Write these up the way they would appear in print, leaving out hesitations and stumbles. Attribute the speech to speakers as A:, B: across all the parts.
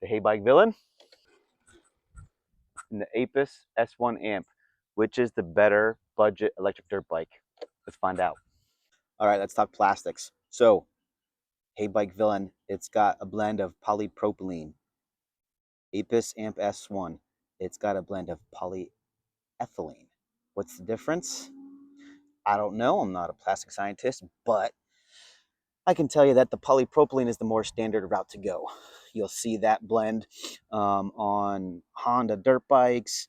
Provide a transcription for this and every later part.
A: the HeyBike Villain and the Aipas S1 amp. Which is the better budget electric dirt bike? Let's find out. All right, let's talk plastics. So, HeyBike Villain, it's got a blend of polypropylene. Aipas Amp S1, it's got a blend of polyethylene. What's the difference? I don't know. I'm not a plastic scientist, but I can tell you that the polypropylene is the more standard route to go. You'll see that blend on Honda dirt bikes,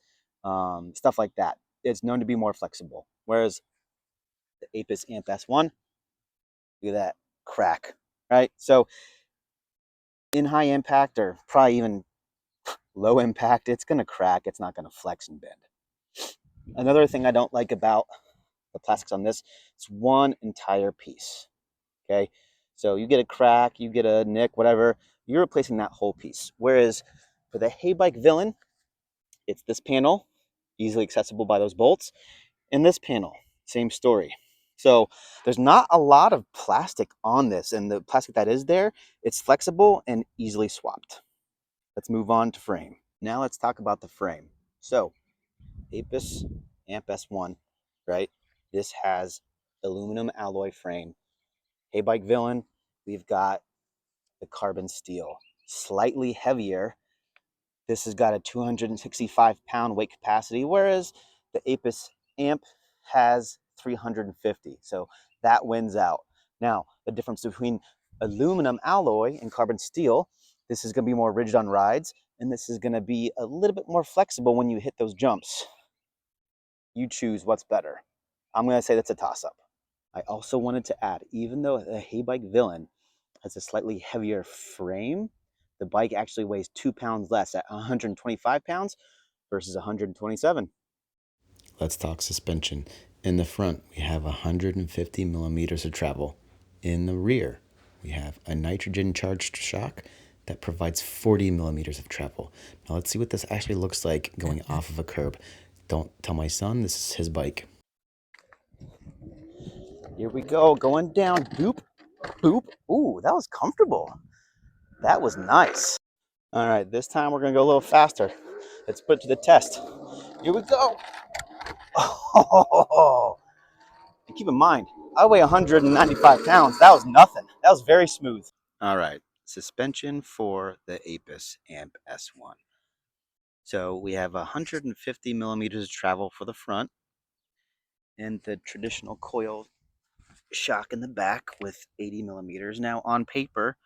A: stuff like that. It's known to be more flexible. Whereas the Aipas Amp S1, look at that crack, right? So in high impact or probably even low impact, it's going to crack. It's not going to flex and bend. Another thing I don't like about the plastics on this, it's one entire piece. Okay, so you get a crack, you get a nick, whatever, you're replacing that whole piece. Whereas for the HeyBike Villain, it's this panel, easily accessible by those bolts, and this panel, same story. So there's not a lot of plastic on this, and the plastic that is there, it's flexible and easily swapped. Let's move on to frame. Now let's talk about the frame. So Aipas Amp S1, right? This has aluminum alloy frame. HeyBike Villain, we've got the carbon steel, slightly heavier. This has got a 265-pound weight capacity, whereas the Aipas Amp has 350. So that wins out. Now, the difference between aluminum alloy and carbon steel, this is going to be more rigid on rides, and this is going to be a little bit more flexible when you hit those jumps. You choose what's better. I'm going to say that's a toss-up. I also wanted to add, even though the HeyBike Villain has a slightly heavier frame, the bike actually weighs 2 pounds less at 125 pounds versus 127.
B: Let's talk suspension. In the front, we have 150 millimeters of travel. In the rear, we have a nitrogen charged shock that provides 40 millimeters of travel. Now let's see what this actually looks like going off of a curb. Don't tell my son, this is his bike.
A: Here we go, going down, boop, boop. Ooh, that was comfortable. That was nice. All right, this time we're gonna go a little faster. Let's put it to the test. Here we go. Oh, and keep in mind, I weigh 195 pounds. That was nothing. That was very smooth. All right, suspension for the Aipas Amp S1. So we have 150 millimeters of travel for the front and the traditional coil shock in the back with 80 millimeters. Now on paper,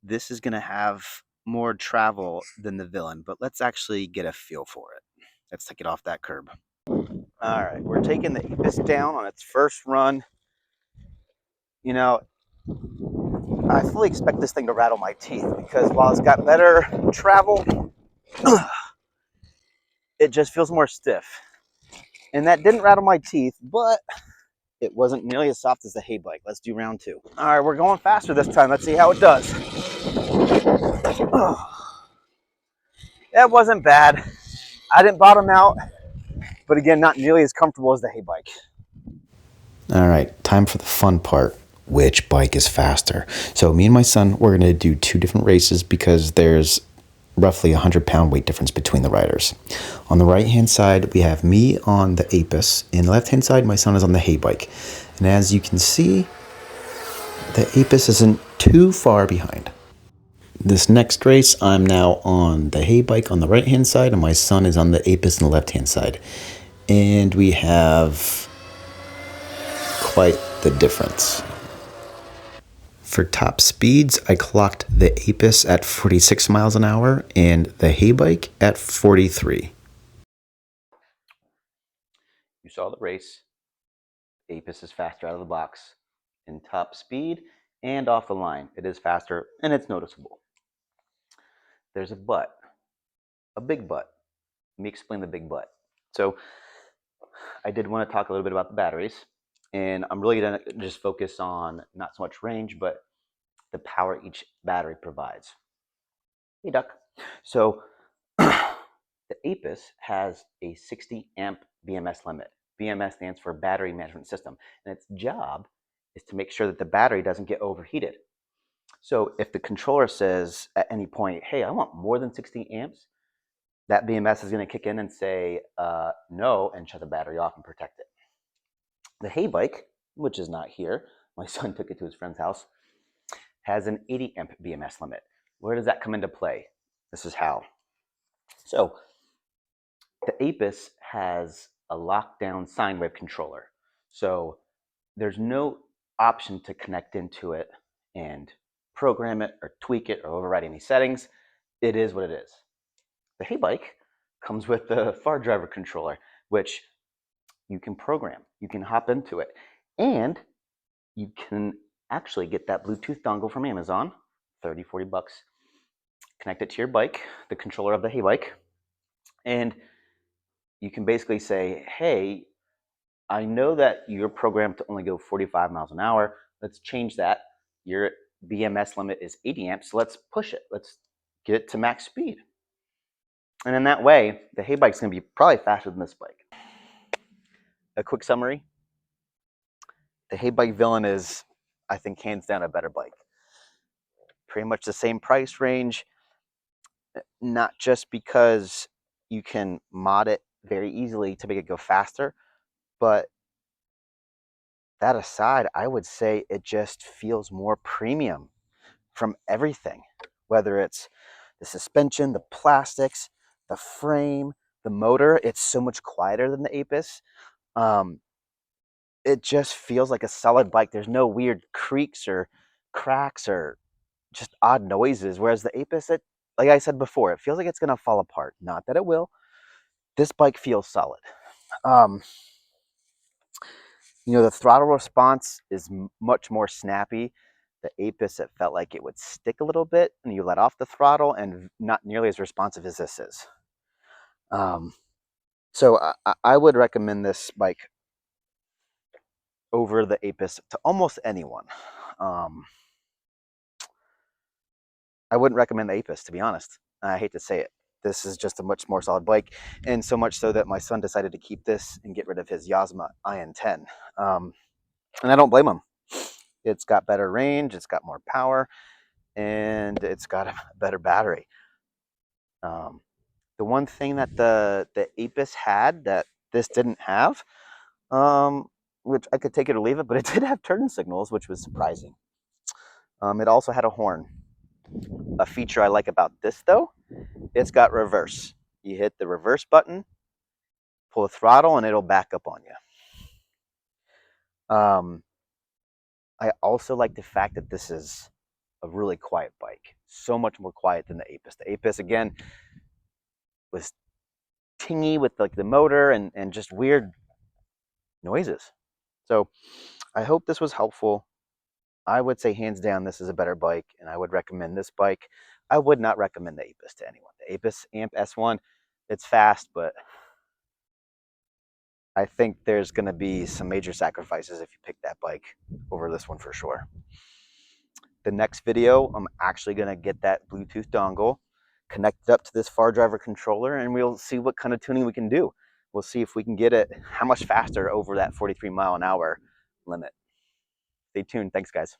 A: this is going to have more travel than the Villain, but let's actually get a feel for it. Let's take it off that curb. All right, we're taking the Aipas down on its first run. You know, I fully expect this thing to rattle my teeth because while it's got better travel, it just feels more stiff. And that didn't rattle my teeth, but it wasn't nearly as soft as the HeyBike. Let's do round two. All right, we're going faster this time. Let's see how it does. That wasn't bad. I didn't bottom out, but again, not nearly as comfortable as the HeyBike.
B: All right, time for the fun part. Which bike is faster? So me and my son, we're going to do two different races because there's roughly 100-pound weight difference between the riders. On the right-hand side, we have me on the Aipas, and the left-hand side, my son is on the HeyBike. And as you can see, the Aipas isn't too far behind. This next race, I'm now on the HeyBike on the right-hand side, and my son is on the Aipas on the left-hand side. And we have quite the difference. For top speeds, I clocked the Aipas at 46 miles an hour and the HeyBike at 43.
A: You saw the race. Aipas is faster out of the box in top speed and off the line. It is faster and it's noticeable. There's a but, a big but. Let me explain the big but. So I did want to talk a little bit about the batteries, and I'm really going to just focus on not so much range, but the power each battery provides. Hey, duck. So the Aipas has a 60 amp BMS limit. BMS stands for Battery Management System, and its job is to make sure that the battery doesn't get overheated. So if the controller says at any point, hey, I want more than 16 amps, that BMS is going to kick in and say no and shut the battery off and protect it. The HeyBike, which is not here, my son took it to his friend's house, has an 80 amp BMS limit. Where does that come into play? This is how. So the Apis has a lockdown sine wave controller. So there's no option to connect into it and program it or tweak it or override any settings. It is what it is. The HeyBike comes with the far driver controller, which you can program. You can hop into it. And you can actually get that Bluetooth dongle from Amazon, 30, 40 bucks, connect it to your bike, the controller of the HeyBike, and you can basically say, hey, I know that you're programmed to only go 45 miles an hour. Let's change that. Your BMS limit is 80 amps, so let's push it. Let's get it to max speed. And in that way, the HeyBike's going to be probably faster than this bike. A quick summary. The HeyBike Villain is, I think, hands down a better bike. Pretty much the same price range, not just because you can mod it very easily to make it go faster, but that aside, I would say it just feels more premium from everything, whether it's the suspension, the plastics, the frame, the motor. It's so much quieter than the Apis. It just feels like a solid bike. There's no weird creaks or cracks or just odd noises. Whereas the Apis, it, like I said before, it feels like it's gonna fall apart. Not that it will. This bike feels solid. Um, the throttle response is much more snappy. The Apis, it felt like it would stick a little bit, and you let off the throttle, and not nearly as responsive as this is. So I would recommend this bike over the Apis to almost anyone. I wouldn't recommend the Apis, to be honest. I hate to say it. This is just a much more solid bike, and so much so that my son decided to keep this and get rid of his Yasma IN10. And I don't blame him. It's got better range, it's got more power, and it's got a better battery. The one thing that the Apis had that this didn't have, which I could take it or leave it, but it did have turn signals, which was surprising. It also had a horn. A feature I like about this, though, it's got reverse. You hit the reverse button, pull the throttle, and it'll back up on you. I also like the fact that this is a really quiet bike. So much more quiet than the Apis. The Apis, again, was tingy with like the motor and just weird noises. So I hope this was helpful. I would say hands down this is a better bike, and I would recommend this bike. I would not recommend the Apis to anyone. The Apis Amp S1, it's fast, but I think there's going to be some major sacrifices if you pick that bike over this one for sure. The next video, I'm actually going to get that Bluetooth dongle connected up to this far driver controller, and we'll see what kind of tuning we can do. We'll see if we can get it how much faster over that 43 mile an hour limit. Stay tuned. Thanks, guys.